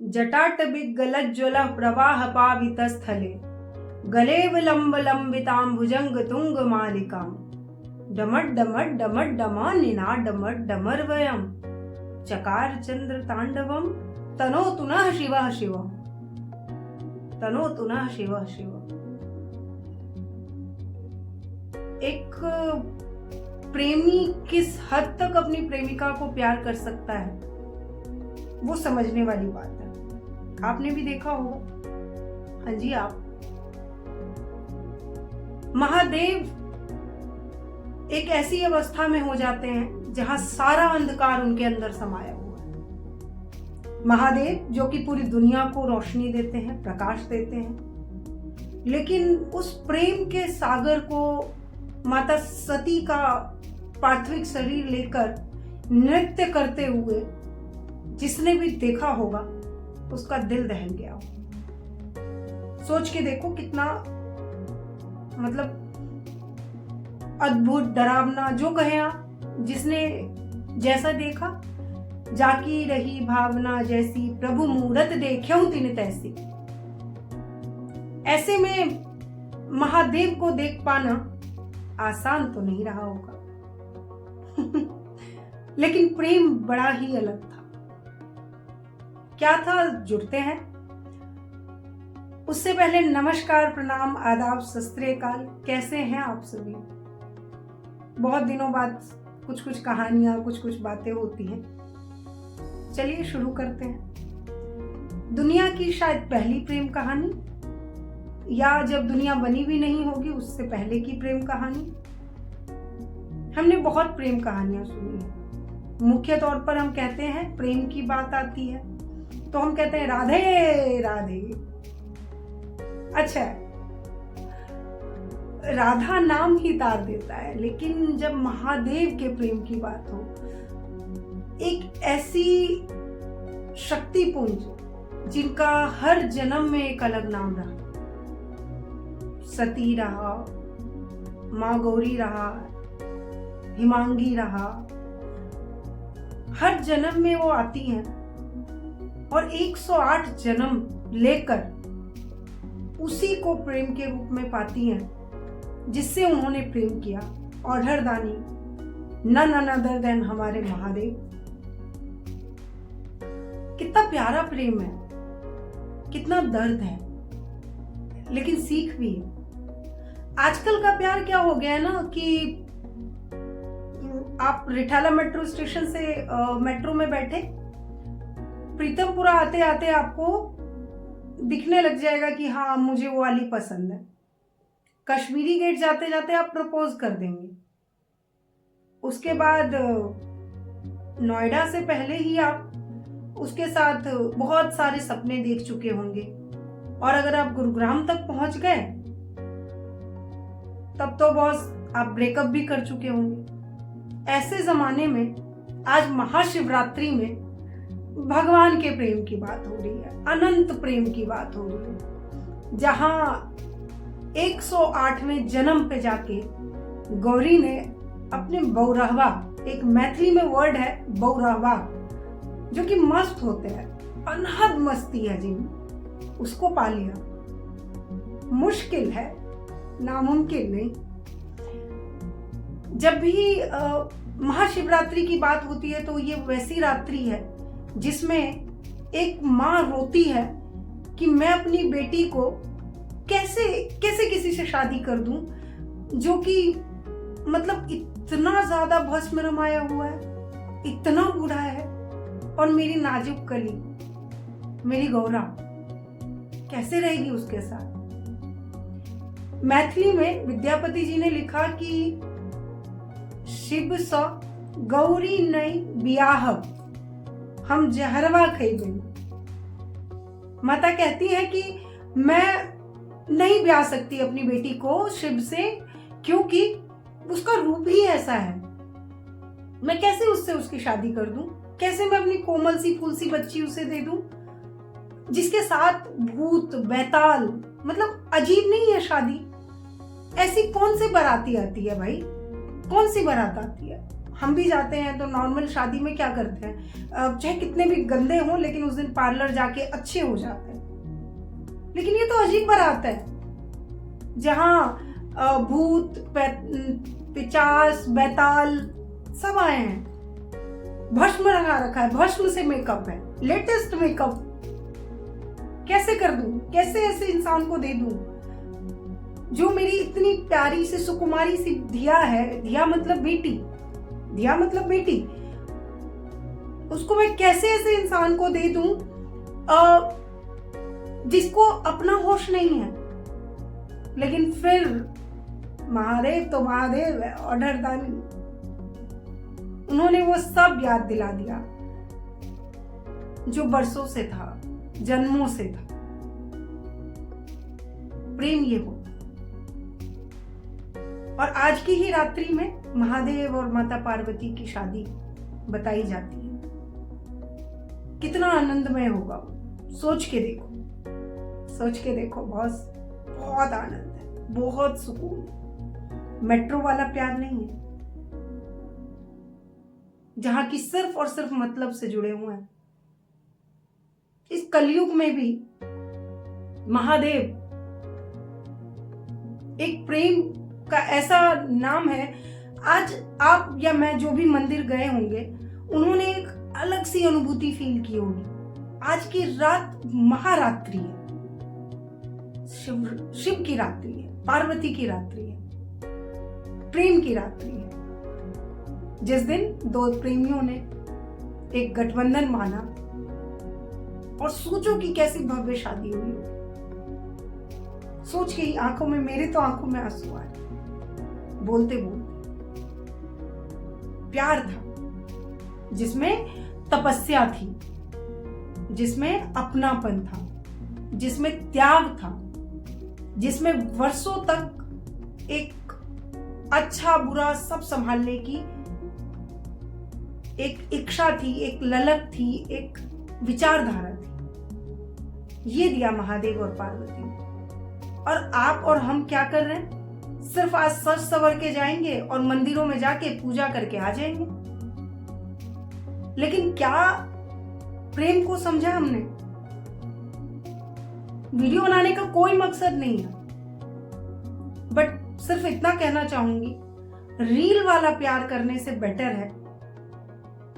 जटाटविगलज्ज्वलः प्रवाहपावितस्थले गलेवलम्बलम्बिताम्बुजङ्गतुङ्गमालिकाम् डमड्डमड्डमड्डमा निनादमड्डमर्वयम् चकार चंद्र तांडवम तनोतु नः शिवः शिवम् तनोतु नः शिवः शिवम्। एक प्रेमी किस हद तक अपनी प्रेमिका को प्यार कर सकता है वो समझने वाली बात है। आपने भी देखा होगा। हाँ जी, आप महादेव एक ऐसी अवस्था में हो जाते हैं जहां सारा अंधकार उनके अंदर समाया हुआ है। महादेव जो कि पूरी दुनिया को रोशनी देते हैं, प्रकाश देते हैं, लेकिन उस प्रेम के सागर को माता सती का पार्थिव शरीर लेकर नृत्य करते हुए जिसने भी देखा होगा उसका दिल दहल गया हो। सोच के देखो कितना मतलब अद्भुत, डरावना, जो कहे आप, जिसने जैसा देखा जाकी रही भावना जैसी, प्रभु मूरत देख्यऊ तिन तैसी। ऐसे में महादेव को देख पाना आसान तो नहीं रहा होगा लेकिन प्रेम बड़ा ही अलग था। क्या था, जुड़ते हैं। उससे पहले नमस्कार, प्रणाम, आदाब, सत श्री अकाल। कैसे हैं आप सभी? बहुत दिनों बाद कुछ कुछ कहानियां, कुछ कुछ बातें होती हैं। चलिए शुरू करते हैं। दुनिया की शायद पहली प्रेम कहानी, या जब दुनिया बनी भी नहीं होगी उससे पहले की प्रेम कहानी। हमने बहुत प्रेम कहानियां सुनी है। मुख्य तौर पर हम कहते हैं प्रेम की बात आती है तो हम कहते हैं राधे राधे। अच्छा, राधा नाम ही तार देता है, लेकिन जब महादेव के प्रेम की बात हो, एक ऐसी शक्तिपुंज जिनका हर जन्म में एक अलग नाम रहा, सती रहा, माँ गौरी रहा, हिमांगी रहा, हर जन्म में वो आती हैं और 108 जन्म लेकर उसी को प्रेम के रूप में पाती हैं जिससे उन्होंने प्रेम किया। और हरदानी नन अदर देन हमारे महादेव। कितना प्यारा प्रेम है, कितना दर्द है, लेकिन सीख भी है। आजकल का प्यार क्या हो गया है ना कि आप रिठाला मेट्रो स्टेशन से मेट्रो में बैठे, प्रीतमपुरा आते आते आपको दिखने लग जाएगा कि हाँ मुझे वो वाली पसंद है। कश्मीरी गेट जाते जाते आप प्रपोज कर देंगे। उसके बाद नोएडा से पहले ही आप उसके साथ बहुत सारे सपने देख चुके होंगे, और अगर आप गुरुग्राम तक पहुंच गए तब तो बॉस आप ब्रेकअप भी कर चुके होंगे। ऐसे जमाने में आज महाशिवरात्रि में भगवान के प्रेम की बात हो रही है, अनंत प्रेम की बात हो रही है, जहां 108वें जन्म पे जाके गौरी ने अपने बौरहवा, एक मैथिली में वर्ड है बौरहवा, जो कि मस्त होते हैं, अनहद मस्ती है जिनमें, उसको पा लिया। मुश्किल है, नामुमकिन नहीं। जब भी महाशिवरात्रि की बात होती है तो ये वैसी रात्रि है जिसमें एक माँ रोती है कि मैं अपनी बेटी को कैसे कैसे किसी से शादी कर दूं जो कि मतलब इतना ज्यादा भस्म रमाया हुआ है, इतना बूढ़ा है, और मेरी नाजुक कली, मेरी गौरा कैसे रहेगी उसके साथ। मैथिली में विद्यापति जी ने लिखा कि शिव स गौरी नई बियाह हम जहरवा खइबे। माता कहती है कि मैं नहीं ब्याह सकती अपनी बेटी को शिव से, क्योंकि उसका रूप ही ऐसा है। मैं कैसे उससे उसकी शादी कर दूं? कैसे मैं अपनी कोमल सी फूल सी बच्ची उसे दे दूं जिसके साथ भूत बैताल, मतलब अजीब नहीं है शादी। ऐसी कौन सी बाराती आती है भाई, कौन सी बारात आती है? हम भी जाते हैं तो नॉर्मल शादी में क्या करते हैं, चाहे कितने भी गंदे हों लेकिन उस दिन पार्लर जाके अच्छे हो जाते हैं। लेकिन ये तो अजीब बारात है जहां भूत पिचास बैताल सब आए हैं, भस्म लगा रखा है, भस्म से मेकअप है, लेटेस्ट मेकअप। कैसे कर दूं, कैसे ऐसे इंसान को दे दूं जो मेरी इतनी प्यारी सी सुकुमारी सी धिया है, धिया मतलब बेटी, धिया मतलब बेटी, उसको मैं कैसे ऐसे इंसान को दे दूं जिसको अपना होश नहीं है। लेकिन फिर महादेव तो महादेव है, ऑर्डर दानी, उन्होंने वो सब याद दिला दिया जो बरसों से था, जन्मों से था। प्रेम ये हो। और आज की ही रात्रि में महादेव और माता पार्वती की शादी बताई जाती है। कितना आनंदमय होगा, सोच के देखो, सोच के देखो, बहुत बहुत आनंद है, बहुत सुकून है। मेट्रो वाला प्यार नहीं है जहां की सिर्फ और सिर्फ मतलब से जुड़े हुए हैं। इस कलयुग में भी महादेव एक प्रेम का ऐसा नाम है। आज आप या मैं जो भी मंदिर गए होंगे, उन्होंने एक अलग सी अनुभूति फील की होगी। आज की रात महारात्रि है, शिव की रात्रि है, पार्वती की रात्रि है, प्रेम की रात्रि है, जिस दिन दो प्रेमियों ने एक गठबंधन माना। और सोचो कि कैसी भव्य शादी हुई होगी। सोच के ही आंखों में, मेरे तो आंखों में आंसू आए बोलते बोलते। प्यार था जिसमें तपस्या थी, जिसमें अपनापन था, जिसमें त्याग था, जिसमें वर्षों तक एक अच्छा बुरा सब संभालने की एक इच्छा थी, एक ललक थी, एक विचारधारा थी। ये दिया महादेव और पार्वती ने। और आप और हम क्या कर रहे हैं? सिर्फ आज सज सवर के जाएंगे और मंदिरों में जाके पूजा करके आ जाएंगे। लेकिन क्या प्रेम को समझा हमने? वीडियो बनाने का कोई मकसद नहीं है, बट सिर्फ इतना कहना चाहूंगी, रील वाला प्यार करने से बेटर है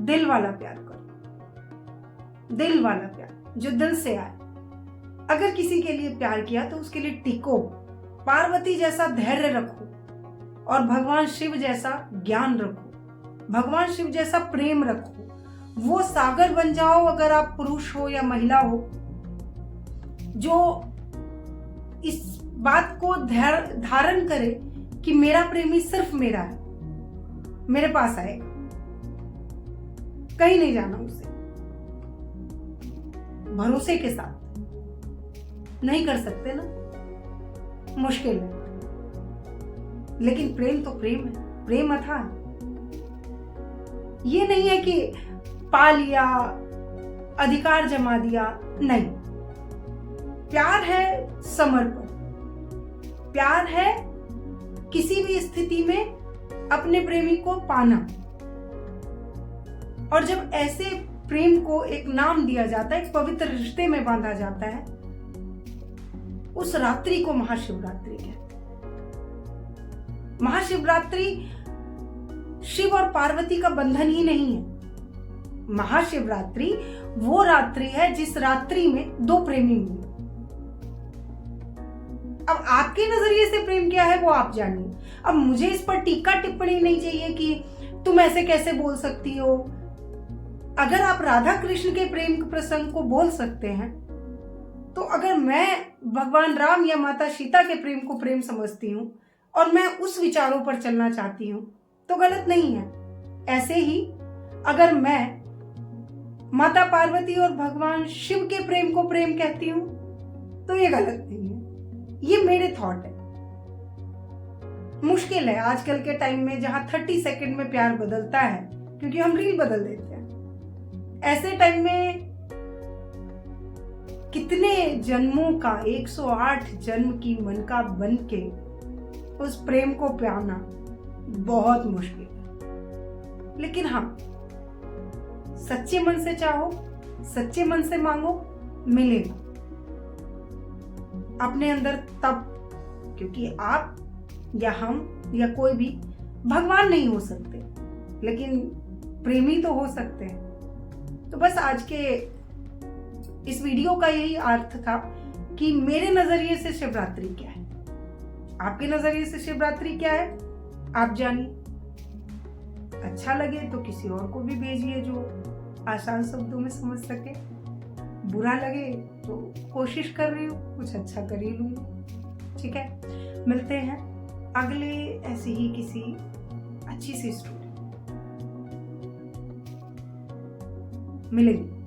दिल वाला प्यार करो। दिल वाला प्यार जो दिल से आए। अगर किसी के लिए प्यार किया तो उसके लिए टिको, पार्वती जैसा धैर्य रखो और भगवान शिव जैसा ज्ञान रखो, भगवान शिव जैसा प्रेम रखो। वो सागर बन जाओ अगर आप पुरुष हो या महिला हो, जो इस बात को धारण करे कि मेरा प्रेमी सिर्फ मेरा है, मेरे पास आएगा, कहीं नहीं जाना उसे। भरोसे के साथ नहीं कर सकते ना, मुश्किल है। लेकिन प्रेम तो प्रेम है, प्रेम अथाह है। ये नहीं है कि पा लिया, अधिकार जमा दिया, नहीं। प्यार है समर्पण, प्यार है किसी भी स्थिति में अपने प्रेमी को पाना। और जब ऐसे प्रेम को एक नाम दिया जाता है, एक पवित्र रिश्ते में बांधा जाता है, उस रात्रि को महाशिवरात्रि कहते हैं। महाशिवरात्रि शिव और पार्वती का बंधन ही नहीं है। महाशिवरात्रि वो रात्रि है जिस रात्रि में दो प्रेमी मिले। अब आपके नजरिए से प्रेम क्या है वो आप जानिए। अब मुझे इस पर टीका टिप्पणी नहीं चाहिए कि तुम ऐसे कैसे बोल सकती हो। अगर आप राधा कृष्ण के प्रेम प्रसंग को बोल सकते हैं, तो अगर मैं भगवान राम या माता सीता के प्रेम को प्रेम समझती हूं और मैं उस विचारों पर चलना चाहती हूं, तो गलत नहीं है। ऐसे ही अगर मैं माता पार्वती और भगवान शिव के प्रेम को प्रेम कहती हूं, तो ये गलत नहीं है। ये मेरे थॉट है। मुश्किल है आजकल के टाइम में, जहां 30 सेकंड में प्यार बदलता है, क्योंकि हम रील बदल देते हैं। ऐसे टाइम में कितने जन्मों का, 108 जन्म की मन का बन के उस प्रेम को पाना बहुत मुश्किल है। लेकिन हाँ, सच्चे मन से चाहो, सच्चे मन से मांगो, मिलेगा अपने अंदर तब, क्योंकि आप या हम या कोई भी भगवान नहीं हो सकते, लेकिन प्रेमी तो हो सकते हैं। तो बस आज के इस वीडियो का यही अर्थ था कि मेरे नजरिए से शिवरात्रि क्या है, आपके नजरिए से शिवरात्रि क्या है, आप जानिए। अच्छा लगे तो किसी और को भी भेजिए जो आसान शब्दों में समझ सके। बुरा लगे तो कोशिश कर रही हूँ कुछ अच्छा कर ही लूंगी। ठीक है, मिलते हैं अगले ऐसी ही किसी अच्छी सी स्टोरी मिलेगी।